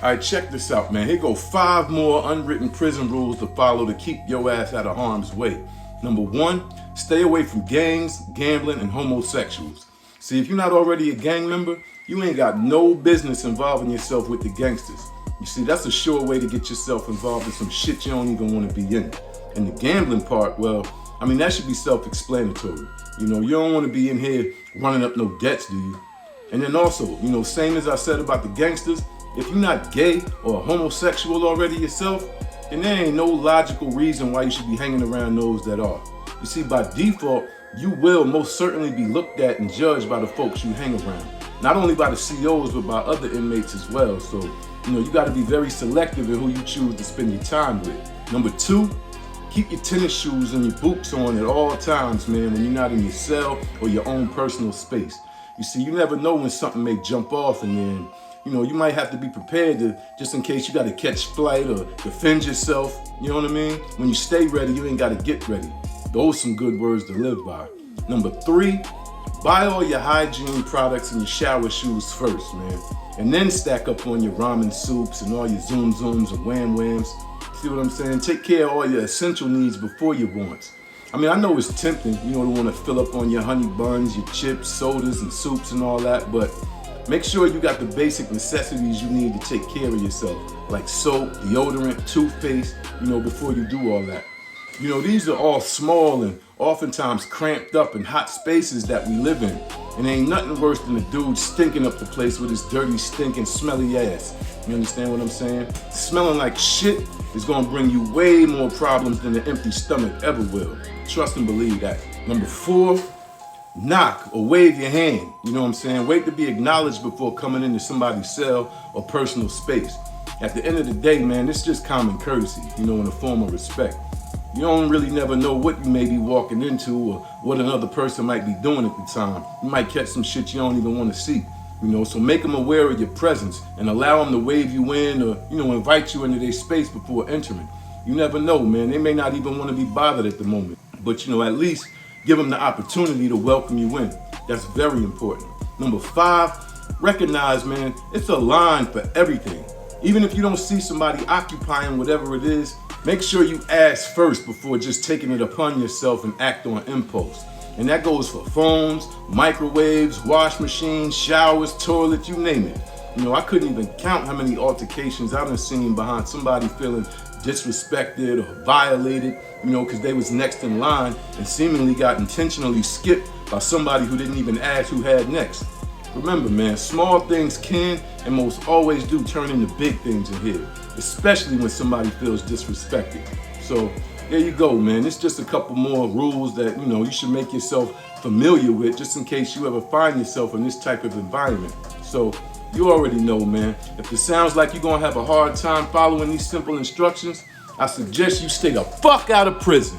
All right, check this out, man. Here go 5 more unwritten prison rules to follow to keep your ass out of harm's way. Number 1, stay away from gangs, gambling, and homosexuals. See, if you're not already a gang member, you ain't got no business involving yourself with the gangsters. You see, that's a sure way to get yourself involved in some shit you don't even want to be in. And the gambling part, well, I mean, that should be self-explanatory. You know, you don't want to be in here running up no debts, do you? And then also, you know, same as I said about the gangsters, if you're not gay or homosexual already yourself, then there ain't no logical reason why you should be hanging around those that are. You see, by default, you will most certainly be looked at and judged by the folks you hang around. Not only by the COs, but by other inmates as well. So, you know, you got to be very selective in who you choose to spend your time with. Number 2, keep your tennis shoes and your boots on at all times, man, when you're not in your cell or your own personal space. You see, you never know when something may jump off, and then, you know, you might have to be prepared to, just in case you got to catch flight or defend yourself. You know what I mean? When you stay ready, you ain't got to get ready. Those are some good words to live by. Number 3, buy all your hygiene products and your shower shoes first, man. And then stack up on your ramen soups and all your zoom zooms and wham whams. See what I'm saying? Take care of all your essential needs before your wants. I mean, I know it's tempting, you know, to want to fill up on your honey buns, your chips, sodas, and soups and all that, but make sure you got the basic necessities you need to take care of yourself, like soap, deodorant, toothpaste, you know, before you do all that. You know, these are all small and oftentimes cramped up in hot spaces that we live in. And ain't nothing worse than a dude stinking up the place with his dirty, stinking, smelly ass. You understand what I'm saying? Smelling like shit is gonna bring you way more problems than an empty stomach ever will. Trust and believe that. Number 4, knock or wave your hand. You know what I'm saying? Wait to be acknowledged before coming into somebody's cell or personal space. At the end of the day, man, it's just common courtesy, you know, in a form of respect. You don't really never know what you may be walking into or what another person might be doing at the time. You might catch some shit you don't even want to see. You know, so make them aware of your presence and allow them to wave you in or, you know, invite you into their space before entering. You never know, man. They may not even want to be bothered at the moment. But, you know, at least give them the opportunity to welcome you in. That's very important. Number 5, recognize, man, it's a line for everything. Even if you don't see somebody occupying whatever it is, make sure you ask first before just taking it upon yourself and act on impulse. And that goes for phones, microwaves, wash machines, showers, toilets, you name it. You know, I couldn't even count how many altercations I've seen behind somebody feeling disrespected or violated, you know, because they was next in line and seemingly got intentionally skipped by somebody who didn't even ask who had next. Remember, man, small things can and most always do turn into big things in here, especially when somebody feels disrespected. So there you go, man. It's just a couple more rules that, you know, you should make yourself familiar with just in case you ever find yourself in this type of environment. So you already know, man. If it sounds like you're gonna have a hard time following these simple instructions, I suggest you stay the fuck out of prison.